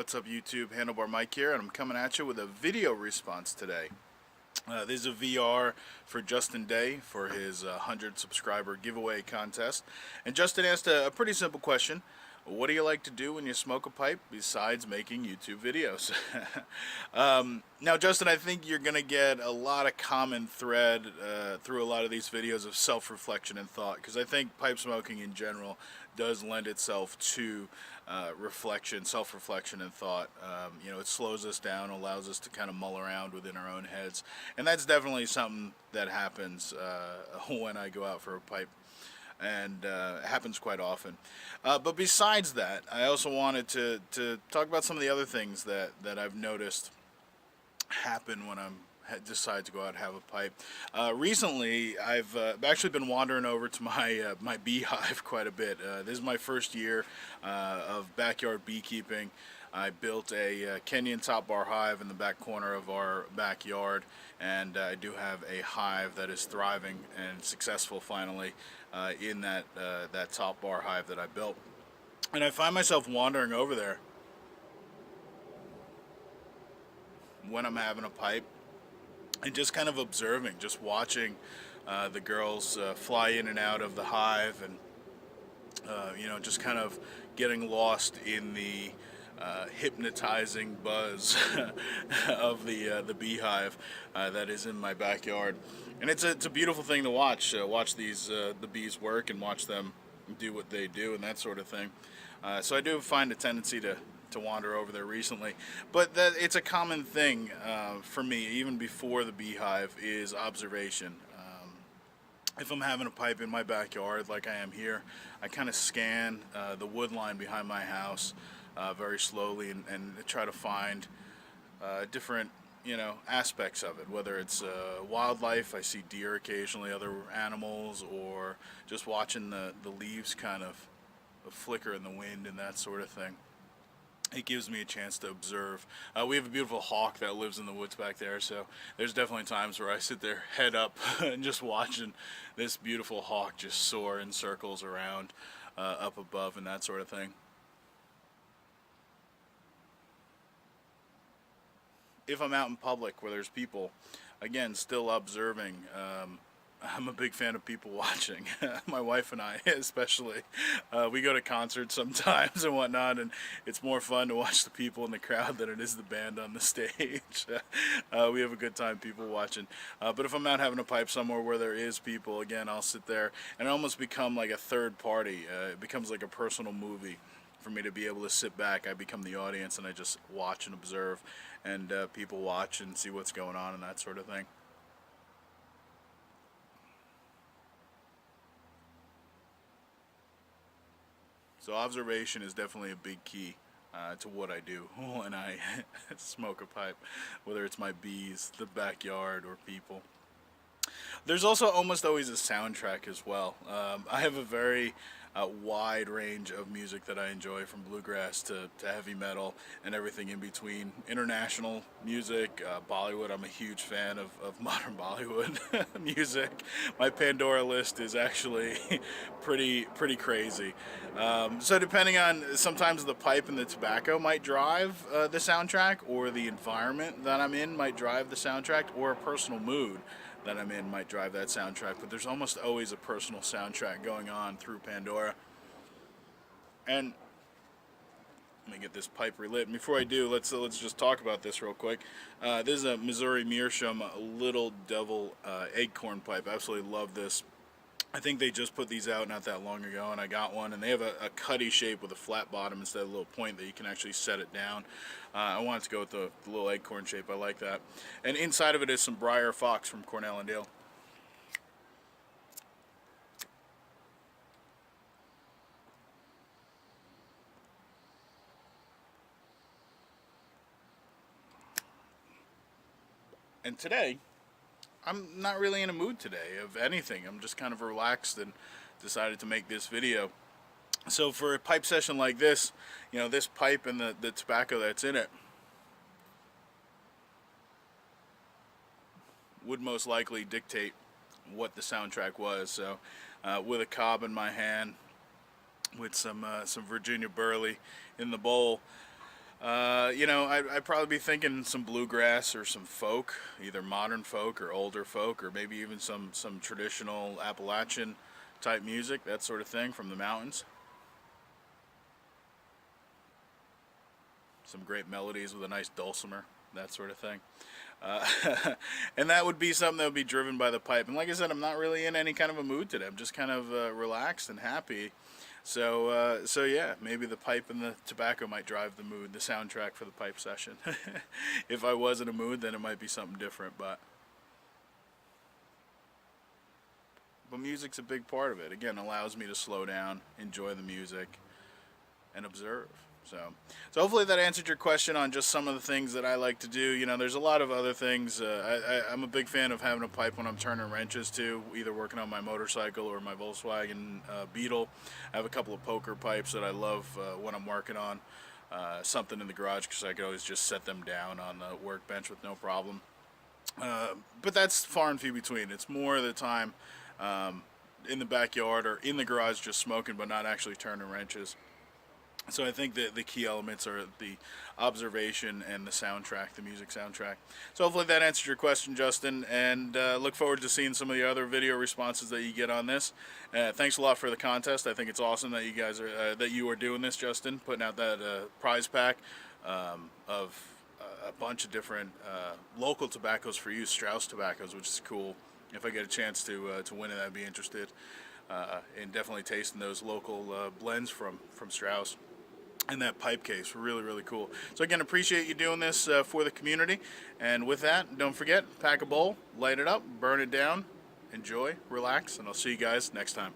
What's up YouTube, Handlebar Mike here, and I'm coming at you with a video response today. This is a VR for Justin Day for his 100 subscriber giveaway contest. And Justin asked a pretty simple question. What do you like to do when you smoke a pipe besides making YouTube videos? Now, Justin, I think you're going to get a lot of common thread through a lot of these videos of self-reflection and thought, because I think pipe smoking in general does lend itself to reflection, self-reflection and thought. It slows us down, allows us to kind of mull around within our own heads, and that's definitely something that happens when I go out for a pipe. And it happens quite often. But besides that, I also wanted to talk about some of the other things that I've noticed happen when decide to go out and have a pipe. Recently, I've actually been wandering over to my my beehive quite a bit. This is my first year of backyard beekeeping. I built a Kenyan top bar hive in the back corner of our backyard, and I do have a hive that is thriving and successful finally in that top bar hive that I built. And I find myself wandering over there when I'm having a pipe and just kind of observing, just watching the girls fly in and out of the hive, and just kind of getting lost in the hypnotizing buzz of the beehive that is in my backyard. And it's a beautiful thing to watch. Watch these the bees work and watch them do what they do and that sort of thing. So I do find a tendency to wander over there recently, but it's a common thing for me, even before the beehive, is observation. If I'm having a pipe in my backyard like I am here, I kind of scan the wood line behind my house very slowly and try to find different aspects of it, whether it's wildlife. I see deer occasionally, other animals, or just watching the leaves kind of flicker in the wind and that sort of thing. It gives me a chance to observe. We have a beautiful hawk that lives in the woods back there, so there's definitely times where I sit there head up and just watching this beautiful hawk just soar in circles around up above and that sort of thing. If I'm out in public where there's people, again, still observing. I'm a big fan of people watching. My wife and I especially. We go to concerts sometimes and whatnot, and it's more fun to watch the people in the crowd than it is the band on the stage. We have a good time people watching. But if I'm out having a pipe somewhere where there is people, again, I'll sit there, and it almost become like a third party. It becomes like a personal movie for me to be able to sit back. I become the audience, and I just watch and observe, and people watch and see what's going on and that sort of thing. So observation is definitely a big key to what I do when I smoke a pipe, whether it's my bees, the backyard, or people. There's also almost always a soundtrack as well. I have a very wide range of music that I enjoy, from bluegrass to heavy metal and everything in between. International music, Bollywood. I'm a huge fan of modern Bollywood music. My Pandora list is actually pretty crazy. So depending on, sometimes the pipe and the tobacco might drive the soundtrack, or the environment that I'm in might drive the soundtrack, or a personal mood that I'm in might drive that soundtrack. But there's almost always a personal soundtrack going on through Pandora. And let me get this pipe relit. And before I do, let's just talk about this real quick. This is a Missouri Meerschaum Little Devil Acorn pipe. I absolutely love this. I think they just put these out not that long ago, and I got one, and they have a cutty shape with a flat bottom instead of a little point that you can actually set it down. I wanted to go with the little acorn shape. I like that. And inside of it is some Briar Fox from Cornell and Dale. And today, I'm not really in a mood today of anything. I'm just kind of relaxed and decided to make this video. So for a pipe session like this, this pipe and the tobacco that's in it would most likely dictate what the soundtrack was. So with a cob in my hand, with some Virginia Burley in the bowl, I'd probably be thinking some bluegrass or some folk, either modern folk or older folk, or maybe even some traditional Appalachian type music, that sort of thing from the mountains. Some great melodies with a nice dulcimer, that sort of thing. Uh, and that would be something that would be driven by the pipe. And like I said, I'm not really in any kind of a mood today. I'm just kind of relaxed and happy. So yeah, maybe the pipe and the tobacco might drive the mood, the soundtrack for the pipe session. If I was in a mood, then it might be something different. But music's a big part of it. Again, allows me to slow down, enjoy the music, and observe. So hopefully that answered your question on just some of the things that I like to do. There's a lot of other things. I'm a big fan of having a pipe when I'm turning wrenches too, either working on my motorcycle or my Volkswagen Beetle. I have a couple of poker pipes that I love when I'm working on something in the garage, because I could always just set them down on the workbench with no problem. But that's far and few between. It's more of the time in the backyard or in the garage just smoking, but not actually turning wrenches. So I think that the key elements are the observation and the soundtrack, the music soundtrack. So hopefully that answered your question, Justin, and look forward to seeing some of the other video responses that you get on this. Thanks a lot for the contest. I think it's awesome that you are doing this, Justin, putting out that prize pack of a bunch of different local tobaccos for you, Strauss tobaccos, which is cool. If I get a chance to win it, I'd be interested in definitely tasting those local blends from Strauss. And that pipe case, really, really cool. So again, appreciate you doing this for the community. And with that, don't forget, pack a bowl, light it up, burn it down, enjoy, relax, and I'll see you guys next time.